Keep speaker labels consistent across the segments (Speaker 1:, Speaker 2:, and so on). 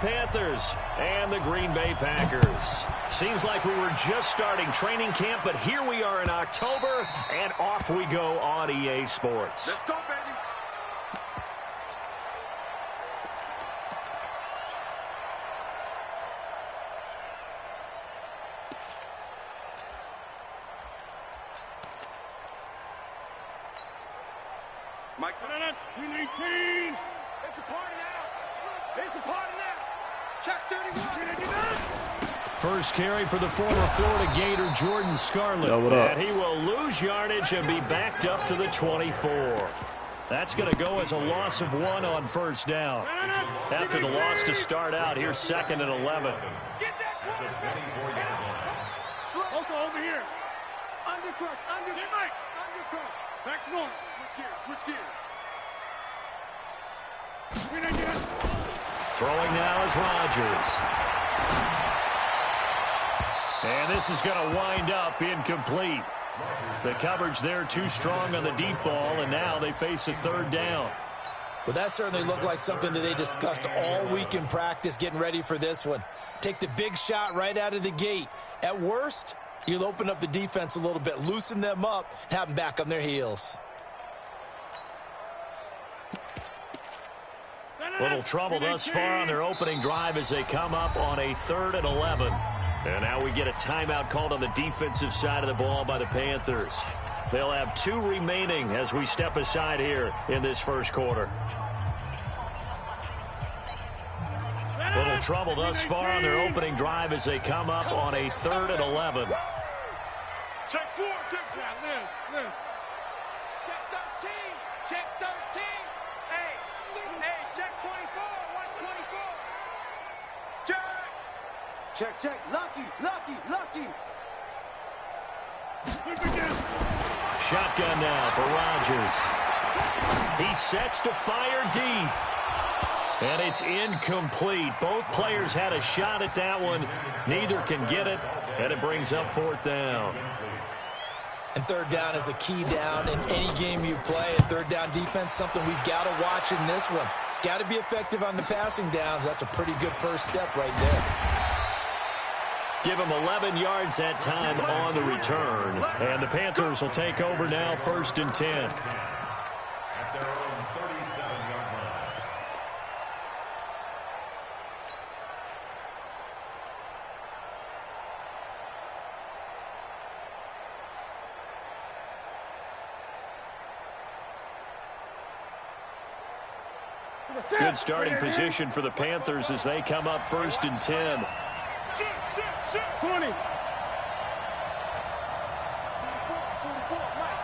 Speaker 1: Panthers and the Green Bay Packers. Seems like we were just starting training camp, but here we are in October, and off we go on EA Sports.
Speaker 2: Let's go, baby. Mike's on it. 319. It's a party now. It's a party now. Check 31.
Speaker 1: First carry for the former Florida Gator, Jordan Scarlett.
Speaker 3: Yo, what up?
Speaker 1: And he will lose yardage and be backed up to the 24. That's going to go as a loss of 1 on first down. After the loss to start out, here's 2nd and 11.
Speaker 2: Get that Slow. Over here. Undercrush. Undercrush. Back to normal. Switch gears.
Speaker 1: Throwing now is Rodgers. And this is going to wind up incomplete. The coverage there too strong on the deep ball, and now they face a 3rd down.
Speaker 4: Well, that certainly looked like something that they discussed all week in practice, getting ready for this one. Take the big shot right out of the gate. At worst, you'll open up the defense a little bit, loosen them up, and have them back on their heels.
Speaker 1: Little trouble thus far on their opening drive as they come up on a 3rd and 11. And now we get a timeout called on the defensive side of the ball by the Panthers. They'll have 2 remaining as we step aside here in this first quarter. Little trouble thus far on their opening drive as they come up on a 3rd and 11.
Speaker 2: Check 4. Live. Check 13. Check 13. Hey, check 24. Watch 24. Check. Lucky.
Speaker 1: Shotgun now for Rodgers. He sets to fire deep. And it's incomplete. Both players had a shot at that one. Neither can get it, and it brings up 4th down.
Speaker 4: And 3rd down is a key down in any game you play. And 3rd down defense, something we've got to watch in this one. Got to be effective on the passing downs. That's a pretty good first step right there.
Speaker 1: Give him 11 yards that time on the return. And the Panthers will take over now, 1st and 10.
Speaker 5: At their own 37-yard line.
Speaker 1: Good starting position for the Panthers as they come up 1st and 10.
Speaker 2: 20. 44.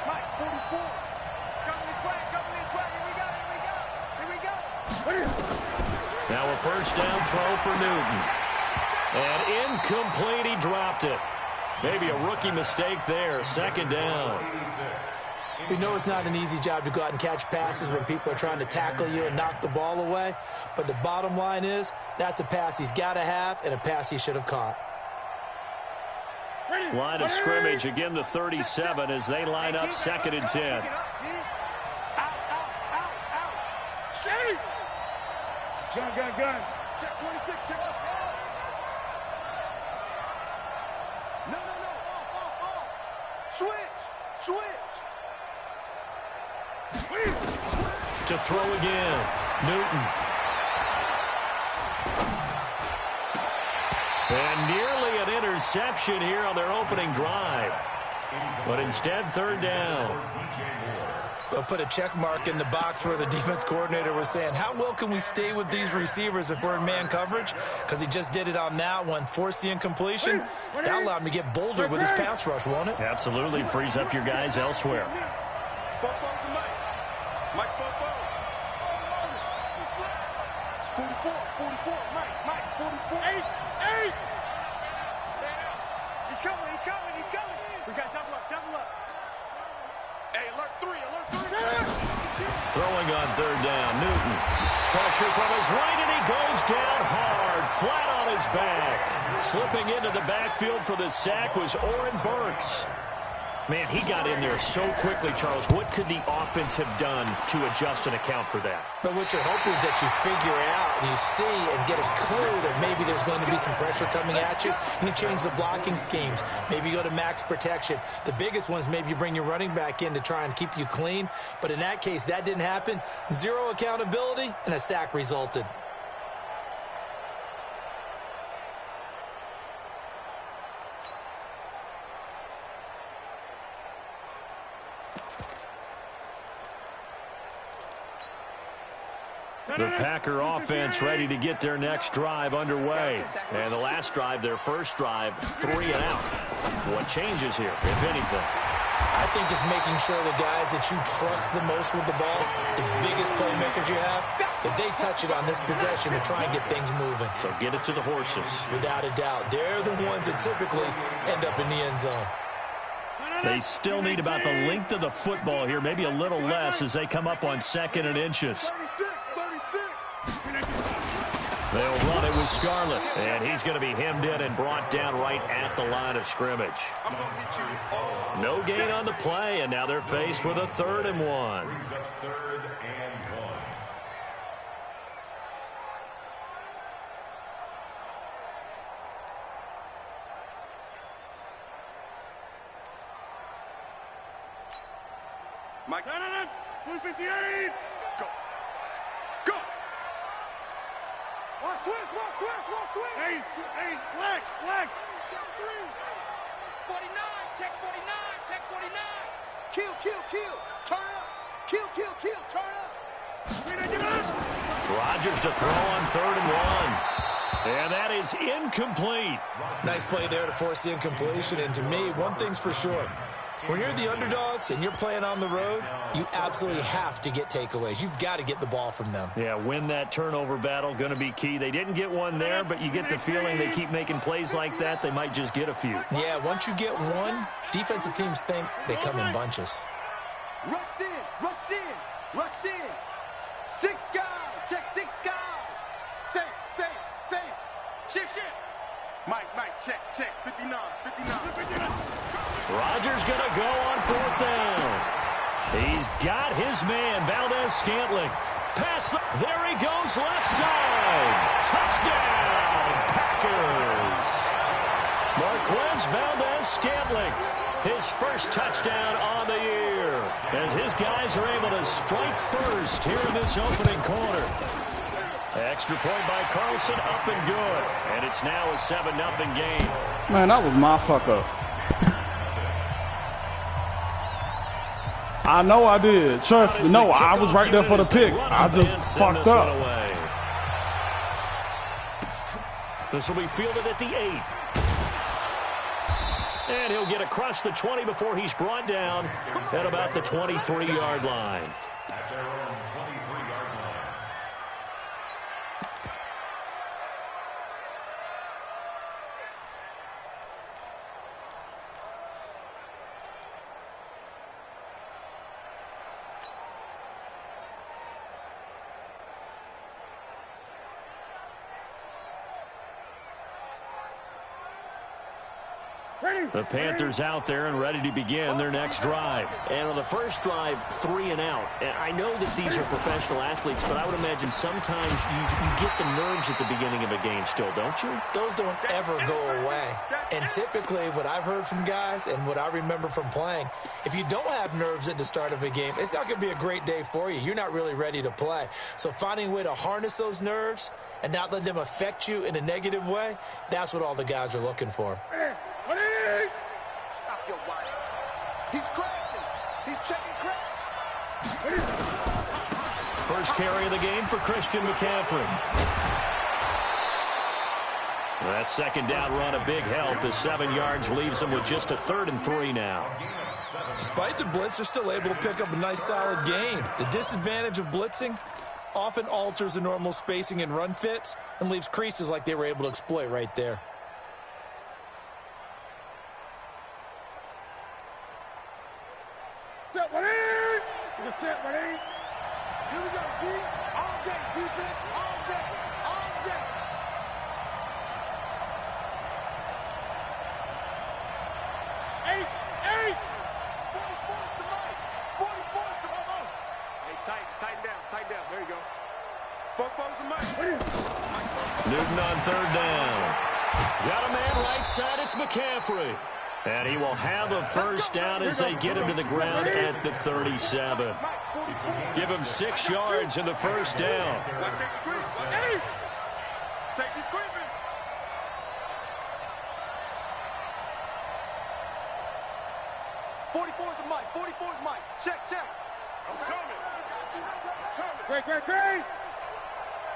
Speaker 2: Mike, 44. Coming this way. Here we go.
Speaker 1: Now a 1st down throw for Newton. And incomplete, he dropped it. Maybe a rookie mistake there, 2nd down.
Speaker 4: We know it's not an easy job to go out and catch passes when people are trying to tackle you and knock the ball away. But the bottom line is, that's a pass he's got to have and a pass he should have caught.
Speaker 1: Line of scrimmage, again the 37 as they line up 2nd and 10.
Speaker 2: Out. Shady. Gun. Check 26, check us. No. Off. Switch.
Speaker 1: To throw again, Newton. And nearly an interception here on their opening drive. But instead, 3rd down.
Speaker 4: They'll put a check mark in the box where the defense coordinator was saying, how well can we stay with these receivers if we're in man coverage? Because he just did it on that one. Force the incompletion. That allowed him to get bolder with his pass rush, won't it?
Speaker 1: Absolutely frees up your guys elsewhere.
Speaker 2: Mike, 44, Mike, 44. 8. He's coming. We got double up. Hey, alert 3.
Speaker 1: Throwing on 3rd down, Newton. Pressure from his right, and he goes down hard, flat on his back. Slipping into the backfield for the sack was Oren Burks. Man, he got in there so quickly, Charles. What could the offense have done to adjust and account for that?
Speaker 4: But what you're hoping is that you figure out and you see and get a clue that maybe there's going to be some pressure coming at you, and you change the blocking schemes. Maybe you go to max protection. The biggest one is maybe you bring your running back in to try and keep you clean. But in that case, that didn't happen. Zero accountability, and a sack resulted.
Speaker 1: The Packer offense ready to get their next drive underway. And the last drive, their first drive, 3 and out. What changes here, if anything?
Speaker 4: I think it's making sure the guys that you trust the most with the ball, the biggest playmakers you have, that they touch it on this possession to try and get things moving.
Speaker 1: So get it to the horses.
Speaker 4: Without a doubt. They're the ones that typically end up in the end zone.
Speaker 1: They still need about the length of the football here, maybe a little less as they come up on 2nd and inches. They'll run it with Scarlett, and he's going to be hemmed in and brought down right at the line of scrimmage. No gain on the play, and now they're faced with a 3rd and 1.
Speaker 2: Mike. 158. Go. Go. Watch twist. Hey, flag. Check 3. 49. Check 49. Check 49. Kill. Turn up. Kill. Turn up.
Speaker 1: Rodgers to throw on 3rd and 1. And that is incomplete.
Speaker 4: Nice play there to force the incompletion. And to me, one thing's for sure. When you're the underdogs and you're playing on the road, you absolutely have to get takeaways. You've got to get the ball from them.
Speaker 1: Yeah, win that turnover battle, going to be key. They didn't get one there, but you get the feeling they keep making plays like that, they might just get a few.
Speaker 4: Yeah, once you get one, defensive teams think they come in bunches.
Speaker 2: Rush in. 6 guys. Check 6 guys. Safe. Shift. Mike, check. 59.
Speaker 1: Rodgers going to go on 4th down. He's got his man, Valdez-Scantling. There he goes, left side. Touchdown, Packers. Marquez Valdez-Scantling, his first touchdown on the year, as his guys are able to strike first here in this opening quarter. Extra point by Carlson, up and good. And it's now a 7-0 game.
Speaker 3: Man, that was my fuck up. I know I did. Trust me. No, I was right there for the pick. I just fucked up.
Speaker 1: This will be fielded at the 8. And he'll get across the 20 before he's brought down at about the 23-yard line.
Speaker 5: At their own 23-yard line.
Speaker 1: The Panthers out there and ready to begin their next drive. And on the first drive, 3 and out. And I know that these are professional athletes, but I would imagine sometimes you get the nerves at the beginning of a game still, don't you?
Speaker 4: Those don't ever go away. And typically what I've heard from guys and what I remember from playing, if you don't have nerves at the start of a game, it's not going to be a great day for you. You're not really ready to play. So finding a way to harness those nerves and not let them affect you in a negative way, that's what all the guys are looking for.
Speaker 2: Stop your whining. He's crashing. He's checking crash.
Speaker 1: First carry of the game for Christian McCaffrey. That second down run a big help as 7 yards leaves them with just a 3rd and 3 now.
Speaker 4: Despite the blitz, they're still able to pick up a nice solid gain. The disadvantage of blitzing often alters the normal spacing and run fits and leaves creases like they were able to exploit right there.
Speaker 2: Here we go, D. All day, defense. All day. Eight.
Speaker 1: Newton on third down. Got a man right side. It's McCaffrey. And he will have a first down as they get him to the ground at the 37. Give him 6 yards in the first down.
Speaker 2: Safety screaming. '44 is the mic. 44 is mic. Check. I'm coming. Great.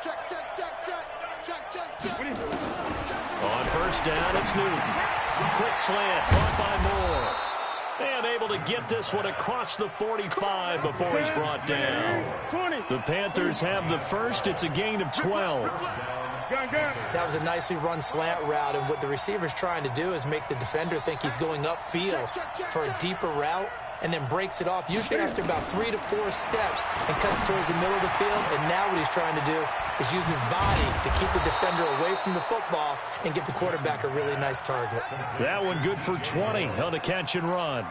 Speaker 2: Check.
Speaker 1: On first down, it's Newton. Quick slant, caught by Moore. And able to get this one across the 45 before he's brought down. The Panthers have the first. It's a gain of 12.
Speaker 4: That was a nicely run slant route, and what the receiver's trying to do is make the defender think he's going upfield for a deeper route, and then breaks it off, usually after about 3 to 4 steps, and cuts towards the middle of the field. And now what he's trying to do is use his body to keep the defender away from the football and give the quarterback a really nice target.
Speaker 1: That one good for 20 on the catch and run.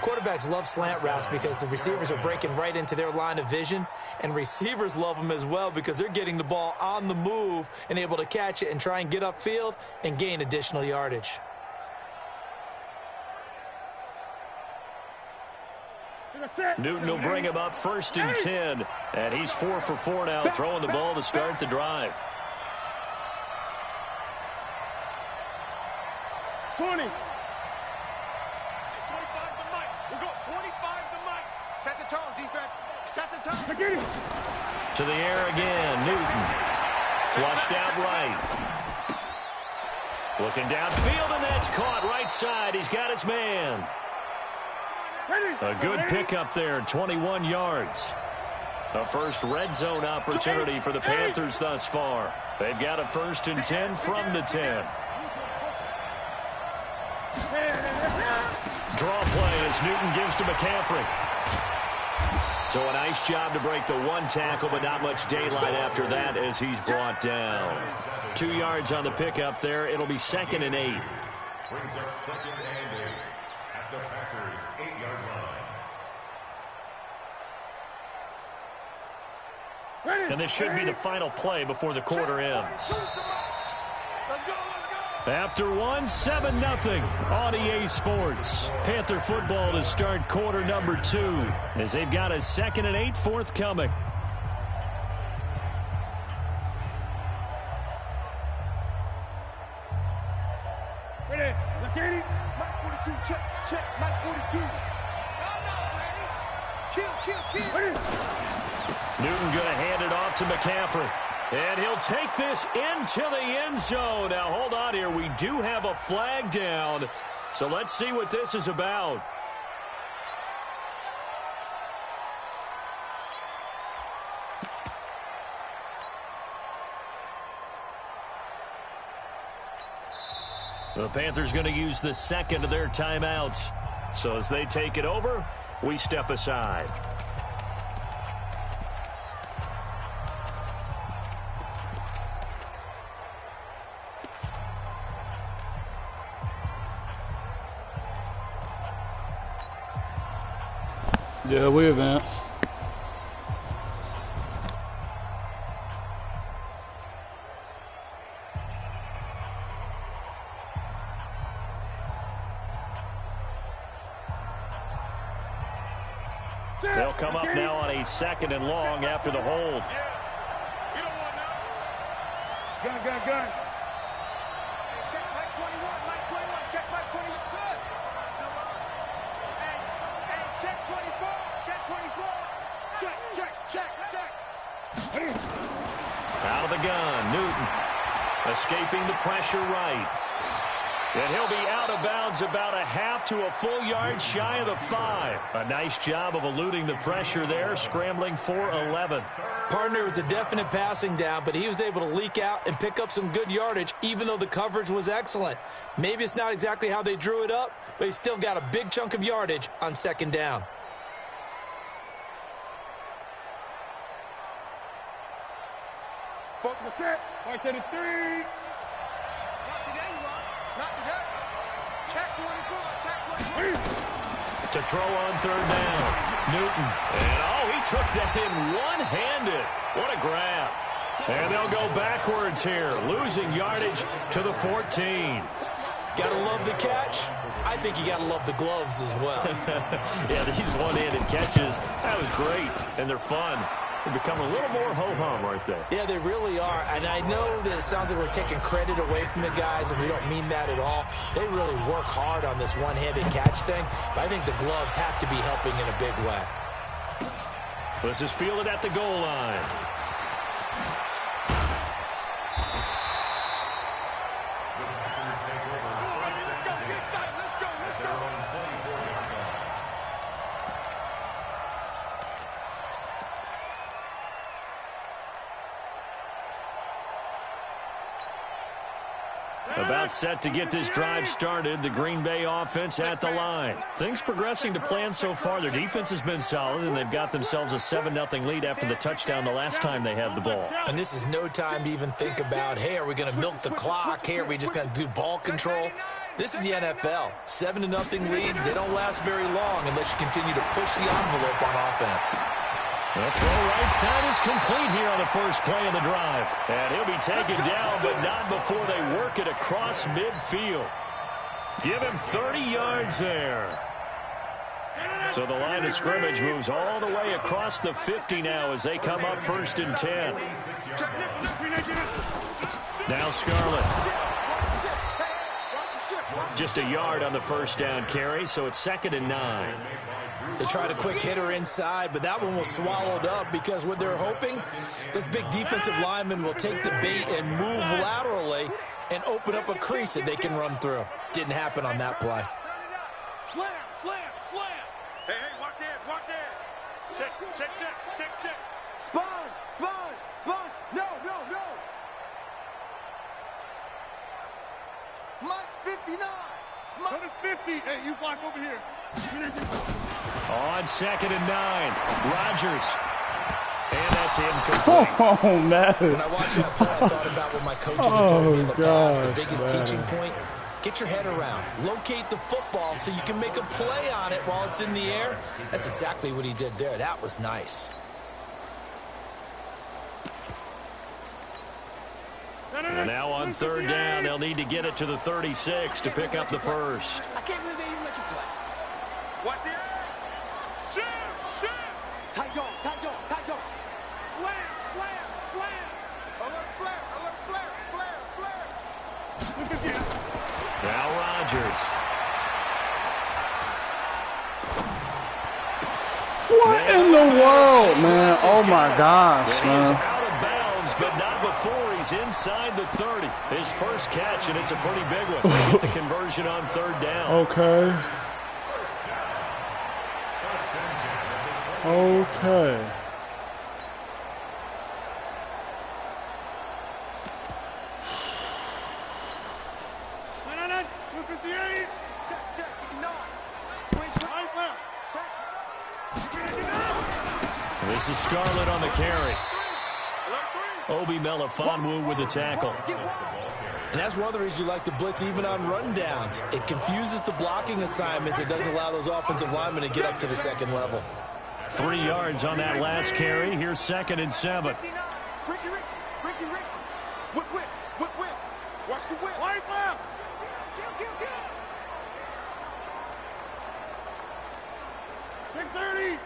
Speaker 4: Quarterbacks love slant routes because the receivers are breaking right into their line of vision, and receivers love them as well because they're getting the ball on the move and able to catch it and try and get upfield and gain additional yardage.
Speaker 1: Newton will bring him up first and 10, and he's 4 for 4 now, throwing the ball to start the drive.
Speaker 2: 20. 25 the mic. We'll go 25 the mic. Set the tone, defense. Set the tone.
Speaker 1: To the air again, Newton. Flushed out right. Looking downfield, and that's caught right side. He's got his man. A good pickup there, 21 yards. A first red zone opportunity for the Panthers thus far. They've got a first and 10 from the 10. Draw play as Newton gives to McCaffrey. So a nice job to break the one tackle, but not much daylight after that as he's brought down. 2 yards on the pickup there. It'll be 2nd and 8.
Speaker 5: Brings up 2nd and 8 at the Packers' 8-yard line.
Speaker 1: And this should be the final play before the quarter ends. After one, 7-0 on EA Sports. Panther football to start quarter number 2 as they've got a 2nd and 8 forthcoming.
Speaker 2: Ready? Ready? Mike 42, check, Mike 42. Kill. Ready?
Speaker 1: Newton going to hand it off to McCaffrey. And he'll take this into the end zone. Now, hold on here. We do have a flag down. So let's see what this is about. The Panthers going to use the second of their timeouts. So as they take it over, we step aside.
Speaker 3: Yeah, we advance.
Speaker 1: They'll come up now on a 2nd and long after the hold.
Speaker 2: You don't want now. Gun. Check Mike 21, check Mike 21. And check 24, check 24. Check.
Speaker 1: Out of the gun, Newton escaping the pressure right. And he'll be out of bounds about a half to a full yard shy of the 5. A nice job of eluding the pressure there, scrambling for 11.
Speaker 4: Partner was a definite passing down, but he was able to leak out and pick up some good yardage, even though the coverage was excellent. Maybe it's not exactly how they drew it up, but he still got a big chunk of yardage on 2nd down.
Speaker 2: Focus the set. Right to the 3. Not today, you are. Not today. Check 24.
Speaker 1: To throw on 3rd down, Newton. And, he took that in one-handed. What a grab. And they'll go backwards here, losing yardage to the 14.
Speaker 4: Gotta love the catch. I think you gotta love the gloves as well.
Speaker 1: Yeah, these one-handed catches, that was great, and they're fun. They become a little more ho-hum right there.
Speaker 4: Yeah, they really are. And I know that it sounds like we're taking credit away from the guys, and we don't mean that at all. They really work hard on this one-handed catch thing, but I think the gloves have to be helping in a big way.
Speaker 1: This is fielded at the goal line. About set to get this drive started, the Green Bay offense at the line. Things progressing to plan so far. Their defense has been solid, and they've got themselves a 7-0 lead after the touchdown the last time they had the ball.
Speaker 4: And this is no time to even think about, hey, are we going to milk the clock? Hey, are we just going to do ball control? This is the NFL. 7-0 leads, they don't last very long unless you continue to push the envelope on offense.
Speaker 1: The throw right side is complete here on the first play of the drive. And he'll be taken down, but not before they work it across midfield. Give him 30 yards there. So the line of scrimmage moves all the way across the 50 now as they come up 1st and 10. Now Scarlett. Just a yard on the first down carry, so it's 2nd and 9.
Speaker 4: They tried a quick hitter inside, but that one was swallowed up because what they're hoping, this big defensive lineman will take the bait and move laterally and open up a crease that they can run through. Didn't happen on that play.
Speaker 2: Slam, slam, slam. Hey, watch that. Check. Sponge. No. Mike's 59.
Speaker 3: Mike 50. Hey, you block over here.
Speaker 1: On 2nd and 9, Rodgers. And that's incomplete.
Speaker 3: Oh, man.
Speaker 4: When I watched that play, I thought about what my coaches have told me in the past. The biggest teaching point, get your head around. Locate the football so you can make a play on it while it's in the air. That's exactly what he did there. That was nice.
Speaker 1: And now on 3rd down, they'll need to get it to the 36 to pick up the first.
Speaker 2: I can't believe they even let you play. Watch the air. Shoot. Tight go. Slam. Alert flare.
Speaker 1: Now Rodgers.
Speaker 3: What in the world, man? Oh, my gosh,
Speaker 1: He's
Speaker 3: man.
Speaker 1: out of bounds, but not before he's inside the 30. His first catch, and it's a pretty big one. They get the conversion on 3rd down.
Speaker 3: Okay.
Speaker 2: No. 258. Check.
Speaker 1: This is Scarlett on the carry. Obi Melifonwu with the tackle.
Speaker 4: And that's one of the reasons you like to blitz even on rundowns. It confuses the blocking assignments. It doesn't allow those offensive linemen to get up to the 2nd level.
Speaker 1: 3 yards on that last carry. Here's 2nd and 7.
Speaker 2: Ricky. Whip. Watch the whip. Wipe out. Kill. 630.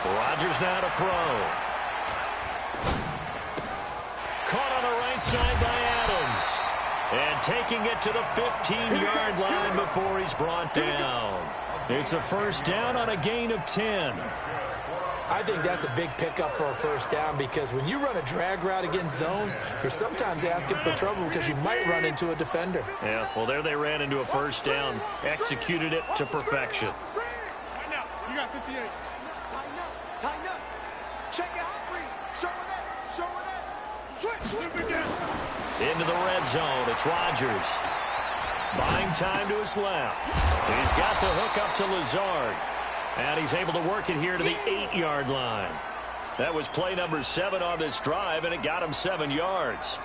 Speaker 1: Rodgers now to throw. Caught on the right side by Adams. And taking it to the 15-yard line before he's brought down. It's a 1st down on a gain of 10.
Speaker 4: I think that's a big pickup for a 1st down because when you run a drag route against zone, you're sometimes asking for trouble because you might run into a defender.
Speaker 1: Yeah, well, there they ran into a 1st down. Executed it to perfection.
Speaker 3: Right now, you got 58.
Speaker 2: Tighten up. Check it out, Reed. Show it that. Switch.
Speaker 1: Into the red zone. It's Rodgers. Buying time to his left. He's got the hook up to Lazard. And he's able to work it here to the 8-yard line. That was play number 7 on this drive, and it got him 7 yards.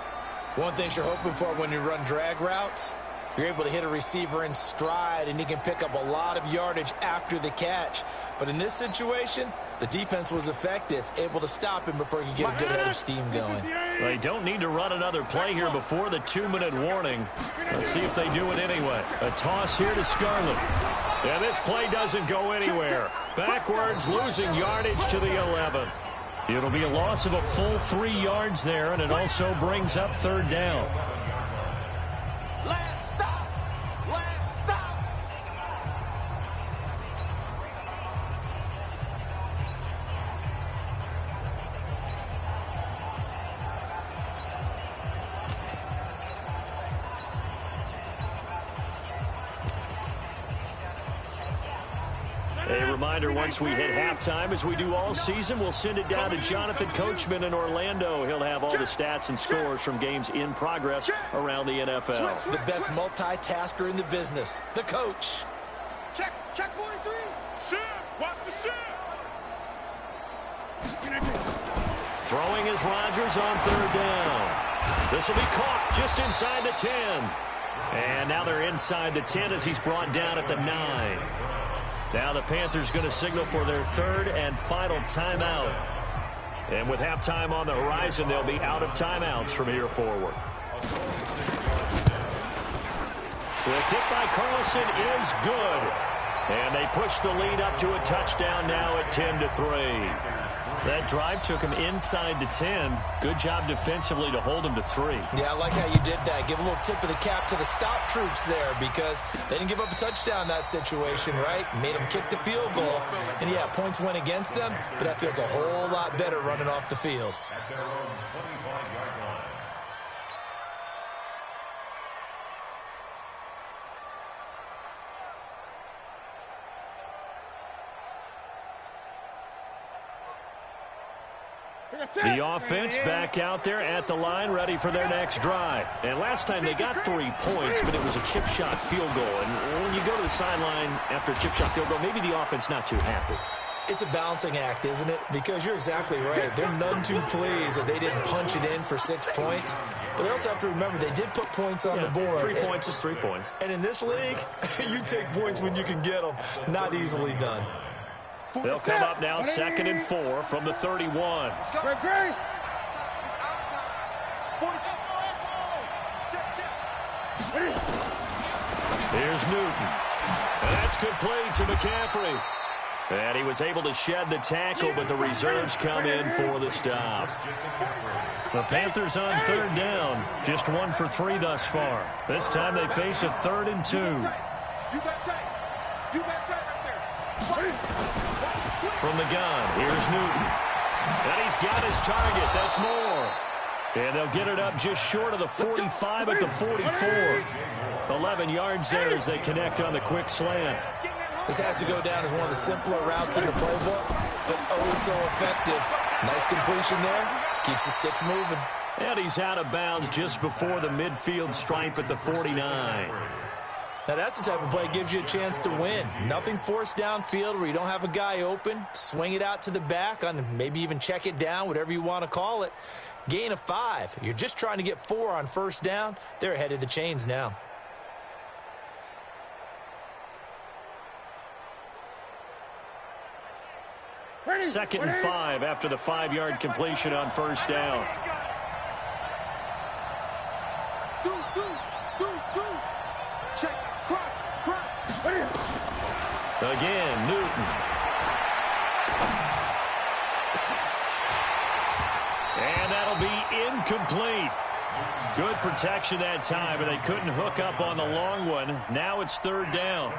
Speaker 4: One thing you're hoping for when you run drag routes, you're able to hit a receiver in stride, and he can pick up a lot of yardage after the catch. But in this situation, the defense was effective, able to stop him before he could get a good head of steam going.
Speaker 1: They don't need to run another play here before the 2-minute warning. Let's see if they do it anyway. A toss here to Scarlett. And this play doesn't go anywhere. Backwards, losing yardage to the 11. It'll be a loss of a full 3 yards there, and it also brings up 3rd down. A reminder, once we hit halftime, as we do all season, we'll send it down to Jonathan Coachman in Orlando. He'll have all the stats and scores from games in progress around the NFL.
Speaker 4: The best multitasker in the business, the coach.
Speaker 2: Check 43. Shift. Watch the shift.
Speaker 1: Throwing is Rodgers on 3rd down. This will be caught just inside the 10. And now they're inside the 10 as he's brought down at the 9. Now the Panthers going to signal for their 3rd and final timeout. And with halftime on the horizon, they'll be out of timeouts from here forward. The kick by Carlson is good. And they push the lead up to a touchdown now at 10-3. That drive took him inside the 10. Good job defensively to hold him to 3.
Speaker 4: Yeah, I like how you did that. Give a little tip of the cap to the stop troops there because they didn't give up a touchdown in that situation, right? Made them kick the field goal. And, yeah, points went against them, but that feels a whole lot better running off the field.
Speaker 5: At their own 25-yard line.
Speaker 1: The offense back out there at the line, ready for their next drive. And last time they got 3 points, but it was a chip shot field goal. And when you go to the sideline after a chip shot field goal, maybe the offense not too happy.
Speaker 4: It's a balancing act, isn't it? Because you're exactly right. They're none too pleased that they didn't punch it in for 6 points. But they also have to remember they did put points on the board.
Speaker 1: 3 points is 3 points.
Speaker 4: And in this league, you take points when you can get them. Not easily done.
Speaker 1: They'll come up now 2nd and 4 from the 31. Here's Newton. And that's complete to McCaffrey. And he was able to shed the tackle, but the reserves come in for the stop. The Panthers on 3rd down. Just 1 for 3 thus far. This time they face a 3rd and 2. From the gun, here's Newton. And he's got his target. That's more. And they'll get it up just short of the 45 at the 44. 11 yards there as they connect on the quick slant.
Speaker 4: This has to go down as one of the simpler routes in the playbook, but oh so effective. Nice completion there. Keeps the sticks moving.
Speaker 1: And he's out of bounds just before the midfield stripe at the 49.
Speaker 4: Now, that's the type of play that gives you a chance to win. Nothing forced downfield where you don't have a guy open. Swing it out to the back, on maybe even check it down, whatever you want to call it. Gain of 5. You're just trying to get 4 on 1st down. They're ahead of the chains now.
Speaker 1: Second and 5 after the 5-yard completion on 1st down. Again, Newton. And that'll be incomplete. Good protection that time, but they couldn't hook up on the long one. Now it's 3rd down.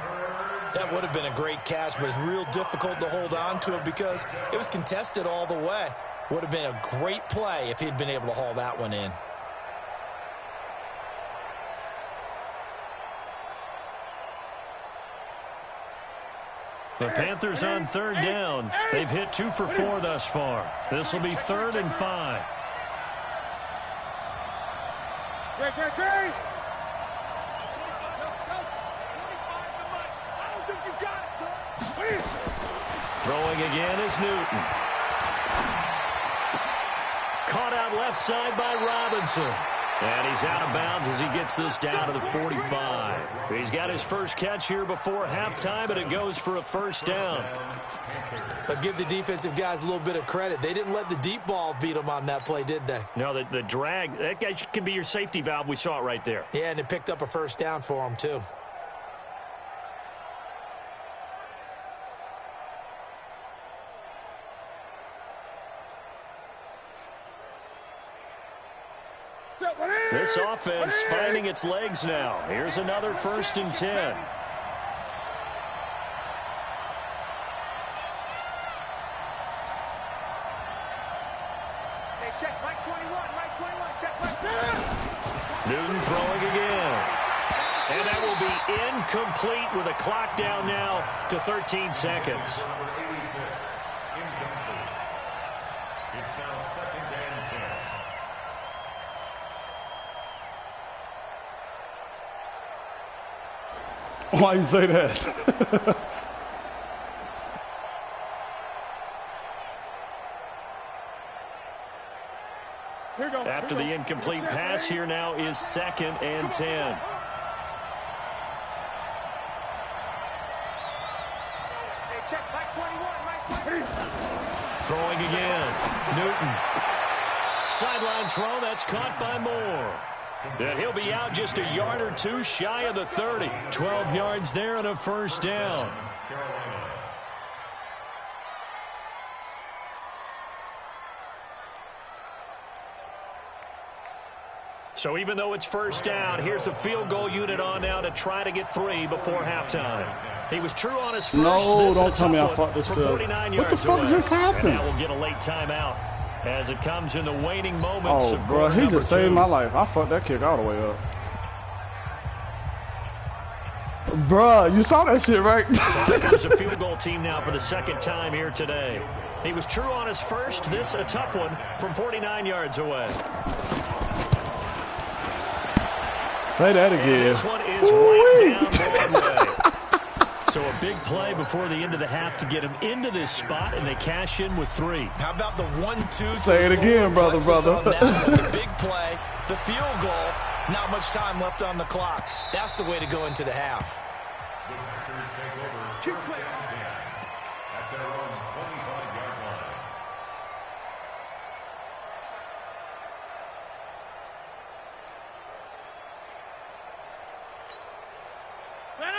Speaker 4: That would have been a great catch, but it's real difficult to hold on to it because it was contested all the way. Would have been a great play if he'd been able to haul that one in.
Speaker 1: The Panthers on 3rd down. They've hit 2 for 4 thus far. This will be 3rd and 5.
Speaker 2: Great.
Speaker 1: Throwing again is Newton. Caught out left side by Robinson. And he's out of bounds as he gets this down to the 45. He's got his first catch here before halftime, and it goes for a first down.
Speaker 4: But give the defensive guys a little bit of credit. They didn't let the deep ball beat them on that play, did they?
Speaker 1: No, the drag, that guy can be your safety valve. We saw it right there.
Speaker 4: Yeah, and it picked up a first down for him, too.
Speaker 1: This offense finding its legs now. Here's another 1st and 10.
Speaker 2: Hey, check Mike 21, Mike 21, check Mike 21.
Speaker 1: Newton throwing again. And that will be incomplete with a clock down now to 13 seconds.
Speaker 5: It's now 2nd and 10.
Speaker 3: Why you say that?
Speaker 1: After the incomplete pass, here now is 2nd and 10.
Speaker 2: Hey, check Mike 21, Mike 21.
Speaker 1: Throwing again. Newton. Sideline throw, that's caught by Moore. And he'll be out just a yard or two shy of the 30. 12 yards there and a first down. So even though it's first down, here's the field goal unit on now to try to get 3 before halftime. He was true on his first.
Speaker 3: No, don't tell me I fucked this up. What the fuck just happened?
Speaker 1: And now we'll get a late timeout as it comes in the waning moments of
Speaker 3: bro,
Speaker 1: quarter
Speaker 3: he
Speaker 1: number
Speaker 3: just saved
Speaker 1: 2.
Speaker 3: my life. I fucked that kick all the way up. Bruh, you saw that shit, right?
Speaker 1: So here comes the field goal team now for the 2nd time here today. He was true on his first. This a tough one from 49 yards away.
Speaker 3: Say that again.
Speaker 1: And this one is right down Broadway. So a big play before the end of the half to get him into this spot, and they cash in with 3.
Speaker 4: How about the 1-2?
Speaker 3: Say it again, brother.
Speaker 4: The big play, the field goal, not much time left on the clock. That's the way to go into the half.
Speaker 5: The Packers take over 1st and 10 at their own 25-yard line.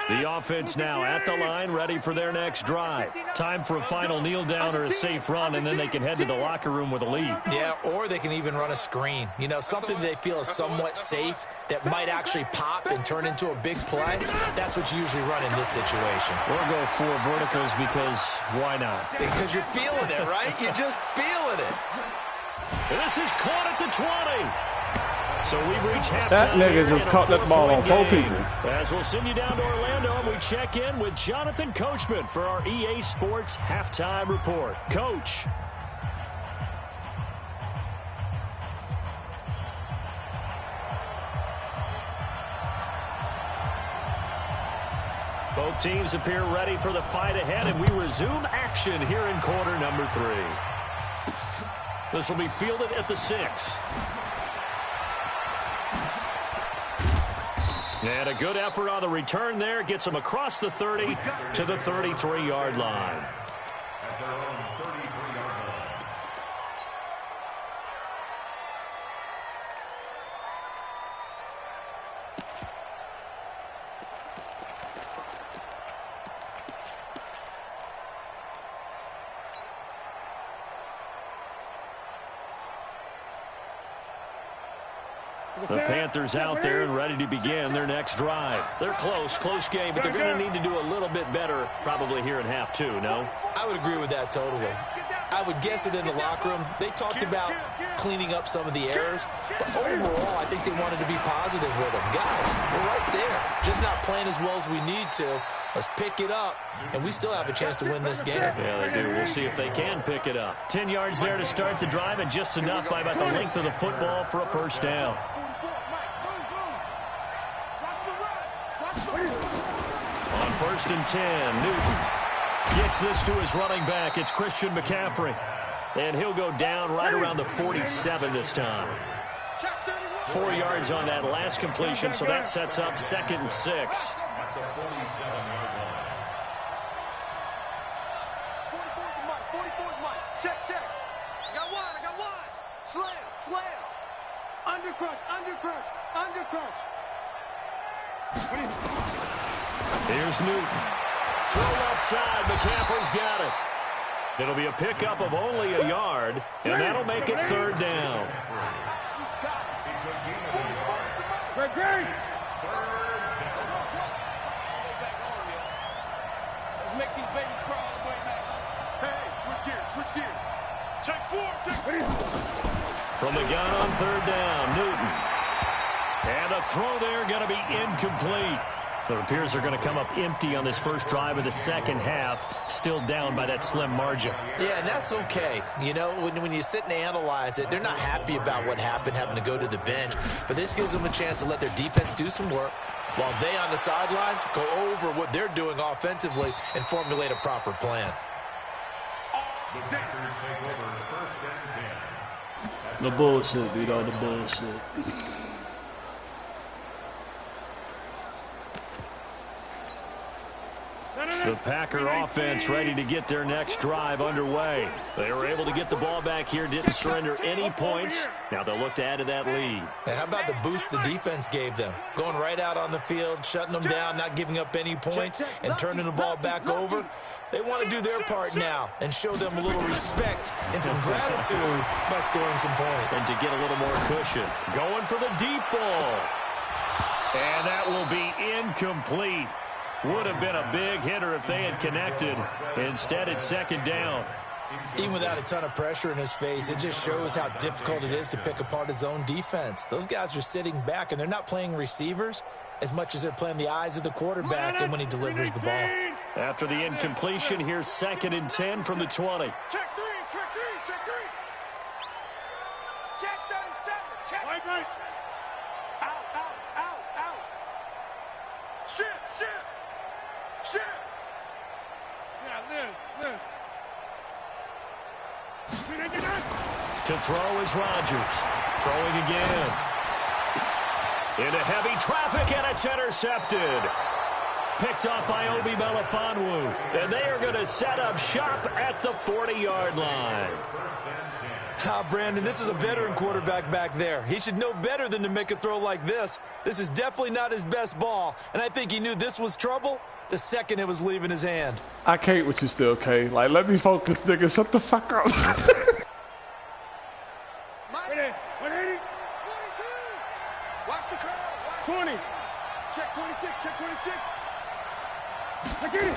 Speaker 1: The offense now at the line, ready for their next drive. Time for a final kneel down or a safe run, and then they can head to the locker room with a lead.
Speaker 4: Yeah, or they can even run a screen. You know, something they feel is somewhat safe that might actually pop and turn into a big play. That's what you usually run in this situation.
Speaker 1: Or go 4 verticals because why not?
Speaker 4: Because you're feeling it, right? You're just feeling it.
Speaker 1: And this is caught at the 20. So we've reached halftime.
Speaker 3: That nigga just caught that ball on 4 people.
Speaker 1: As we'll send you down to Orlando, and we check in with Jonathan Coachman for our EA Sports Halftime Report. Coach. Both teams appear ready for the fight ahead, and we resume action here in quarter number 3. This will be fielded at the 6. And a good effort on the return there. Gets him across the 30 to the 33-yard line.
Speaker 5: At their own 33-yard line.
Speaker 1: The Panthers out there and ready to begin their next drive. They're close game, but they're going to need to do a little bit better probably here in half 2, no?
Speaker 4: I would agree with that totally. I would guess it in the locker room. They talked about cleaning up some of the errors, but overall, I think they wanted to be positive with them. Guys, we're right there. Just not playing as well as we need to. Let's pick it up, and we still have a chance to win this game.
Speaker 1: Yeah, they do. We'll see if they can pick it up. 10 yards there to start the drive, and just enough by about the length of the football for a first down. On 1st and 10, Newton gets this to his running back. It's Christian McCaffrey. And he'll go down right around the 47 this time. 4 yards on that last completion, so that sets up 2nd and 6.
Speaker 5: At the 47-yard line.
Speaker 2: 44's Mike. 44's Mike. Check. I got one. Slam. Undercrush.
Speaker 1: Here's Newton. Throw left side. McCaffrey's got it. It'll be a pickup of only a yard, and that'll make it 3rd down.
Speaker 5: It's a gain of a yard.
Speaker 2: Great.
Speaker 6: Let's make these babies crawl all the way back.
Speaker 2: Hey, switch gears. Check 4.
Speaker 1: From the gun on 3rd down, Newton. And a throw there going to be incomplete. The Rapiers are going to come up empty on this first drive of the second half, still down by that slim margin.
Speaker 4: Yeah, and that's okay. You know, when you sit and analyze it, they're not happy about what happened, having to go to the bench. But this gives them a chance to let their defense do some work while they on the sidelines go over what they're doing offensively and formulate a proper plan.
Speaker 5: The Packers take over 1st and 10.
Speaker 3: The bullshit, Vito, the bullshit.
Speaker 1: The Packer offense ready to get their next drive underway. They were able to get the ball back here, didn't surrender any points. Now they'll look to add to that lead.
Speaker 4: Hey, how about the boost the defense gave them? Going right out on the field, shutting them down, not giving up any points, and turning the ball back over. They want to do their part now and show them a little respect and some gratitude by scoring some points.
Speaker 1: And to get a little more cushion. Going for the deep ball. And that will be incomplete. Would have been a big hitter if they had connected. Instead, it's 2nd down.
Speaker 4: Even without a ton of pressure in his face, it just shows how difficult it is to pick apart his own defense. Those guys are sitting back, and they're not playing receivers as much as they're playing the eyes of the quarterback and when he delivers the ball.
Speaker 1: After the incompletion, here's 2nd and 10 from the 20.
Speaker 2: Check 3. Check 37. Check. Right. Out. Shit. Yeah, live.
Speaker 1: To throw is Rodgers. Throwing again. Into heavy traffic, and it's intercepted. Picked off by Obi Melifonwu. And they are going to set up shop at the 40-yard line.
Speaker 4: Brandon, this is a veteran quarterback back there. He should know better than to make a throw like this. This is definitely not his best ball, and I think he knew this was trouble the second it was leaving his hand.
Speaker 3: I can't with you still, K. Like, let me focus, nigga. Shut the fuck up.
Speaker 2: 180. 42. Watch the curl. 20. Check 26. I get it.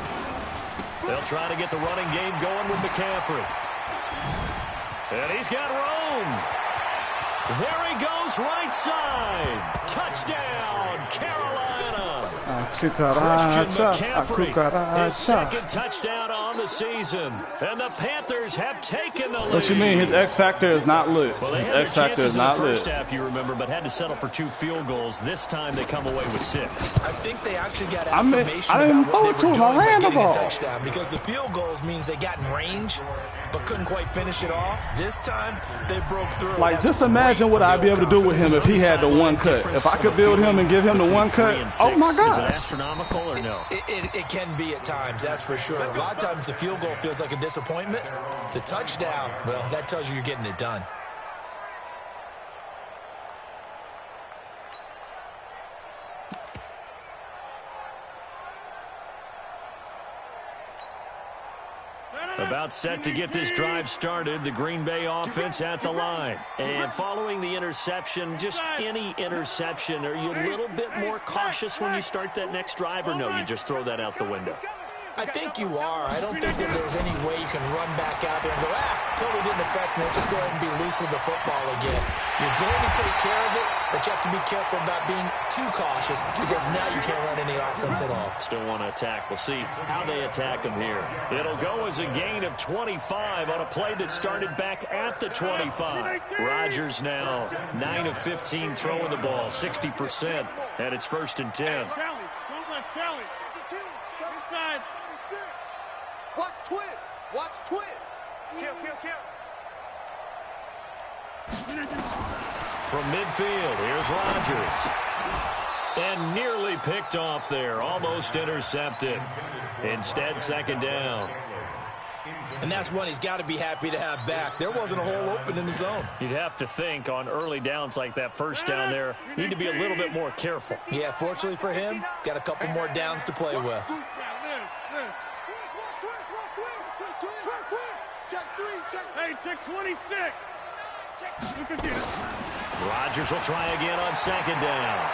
Speaker 1: They'll try to get the running game going with McCaffrey. And he's got room. There he goes, right side. Touchdown, Carolina. Christian McCaffrey, his 2nd touchdown on the season. And the Panthers have taken the lead.
Speaker 3: What you mean? His X factor is not lit.
Speaker 1: Well, they
Speaker 3: His
Speaker 1: had their
Speaker 3: X factor
Speaker 1: chances
Speaker 3: is not
Speaker 1: in the first
Speaker 3: lit.
Speaker 1: half, you remember, but had to settle for 2 field goals. This time they come away with 6.
Speaker 4: I think they actually got
Speaker 3: I didn't
Speaker 4: affirmation
Speaker 3: even
Speaker 4: about what they
Speaker 3: throw
Speaker 4: were
Speaker 3: it to him. I
Speaker 4: doing by
Speaker 3: ran the
Speaker 4: getting a
Speaker 3: ball.
Speaker 4: touchdown, because the field goals means they got in range but couldn't quite finish it off. This time they broke through.
Speaker 3: Like,
Speaker 4: That's
Speaker 3: just imagine what I'd be able to do with him if he had the one cut. If I could build him and give him the one cut, oh my
Speaker 1: Is it
Speaker 3: gosh.
Speaker 1: astronomical or no?
Speaker 4: It can be at times, that's for sure. A lot of times the field goal feels like a disappointment. The touchdown, well, that tells you you're getting it done.
Speaker 1: About set to get this drive started, the Green Bay offense at the line. And following the interception, just any interception, are you a little bit more cautious when you start that next drive, or no, you just throw that out the window?
Speaker 4: I think you are. I don't think that there's any way you can run back out there and go, totally didn't affect me. Let's just go ahead and be loose with the football again. You're going to take care of it, but you have to be careful about being too cautious, because now you can't run any offense at all.
Speaker 1: Still want to attack. We'll see how they attack them here. It'll go as a gain of 25 on a play that started back at the 25. Rodgers now 9 of 15 throwing the ball, 60%, and it's 1st and 10.
Speaker 2: Kelly. Inside. Watch twins. Kill.
Speaker 1: from midfield. Here's Rodgers. And nearly picked off there. Almost intercepted. Instead, second down.
Speaker 4: And that's one he's got to be happy to have back. There wasn't a hole open in the zone.
Speaker 1: You'd have to think on early downs like that first down there, you need to be a little bit more careful.
Speaker 4: Yeah, fortunately for him, got a couple more downs to play with.
Speaker 2: Hey, check 26.
Speaker 1: Rodgers will try again on second down.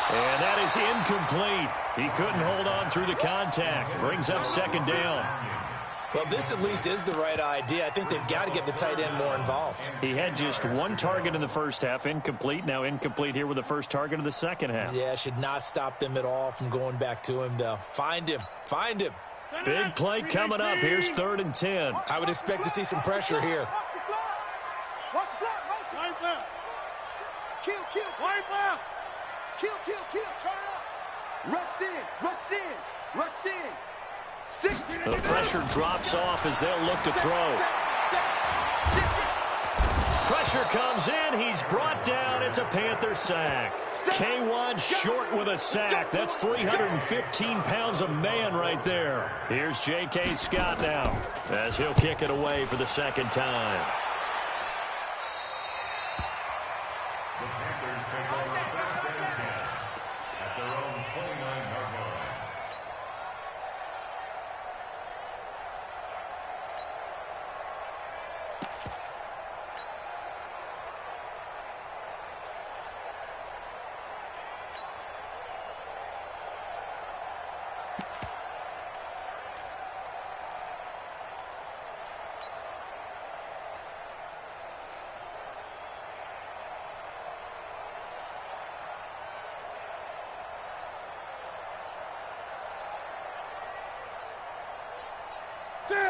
Speaker 1: And that is incomplete. He couldn't hold on through the contact. Brings up second down.
Speaker 4: Well, this at least is the right idea. I think they've got to get the tight end more involved.
Speaker 1: He had just one target in the first half, incomplete. Now incomplete here with the first target of the second half.
Speaker 4: Yeah, should not stop them at all from going back to him, though. Find him. Find him.
Speaker 1: Big play coming up. Here's 3rd and 10.
Speaker 4: I would expect to see some pressure here.
Speaker 2: Kill, turn it up. Rush in. 6.
Speaker 1: The pressure drops off as they'll look to throw. Pressure comes in. He's brought down. It's a Panther sack. K1 short with a sack. That's 315 pounds of man right there. Here's J.K. Scott now as he'll kick it away for the second time.
Speaker 5: The Panthers take over 1st and 10 at their own 29-yard line.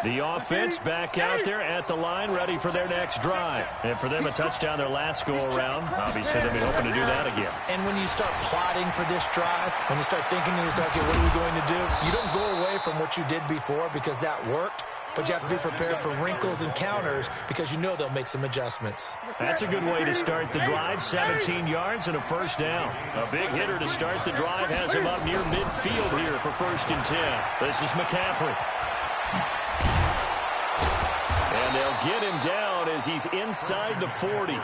Speaker 1: The offense back out there at the line, ready for their next drive. And for them, a touchdown their last go-around. Obviously, they'll be hoping to do that again.
Speaker 4: And when you start plotting for this drive, when you start thinking to yourself, okay, what are we going to do? You don't go away from what you did before because that worked, but you have to be prepared for wrinkles and counters because you know they'll make some adjustments.
Speaker 1: That's a good way to start the drive. 17 yards and a first down. A big hitter to start the drive has him up near midfield here for 1st and 10. This is McCaffrey. And they'll get him down as he's inside the 40.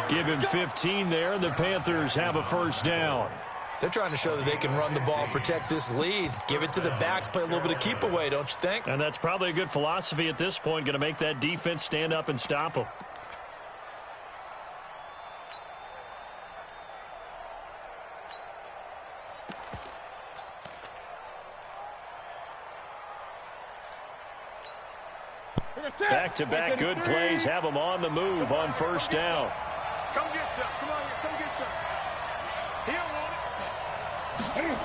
Speaker 1: Give him 15 there, and the Panthers have a first down.
Speaker 4: They're trying to show that they can run the ball, protect this lead. Give it to the backs, play a little bit of keep away, don't you think?
Speaker 1: And that's probably a good philosophy at this point, going to make that defense stand up and stop them. Back-to-back good plays have them on the move on first down.
Speaker 2: Come get some. Come on here. Come get some. He don't want it.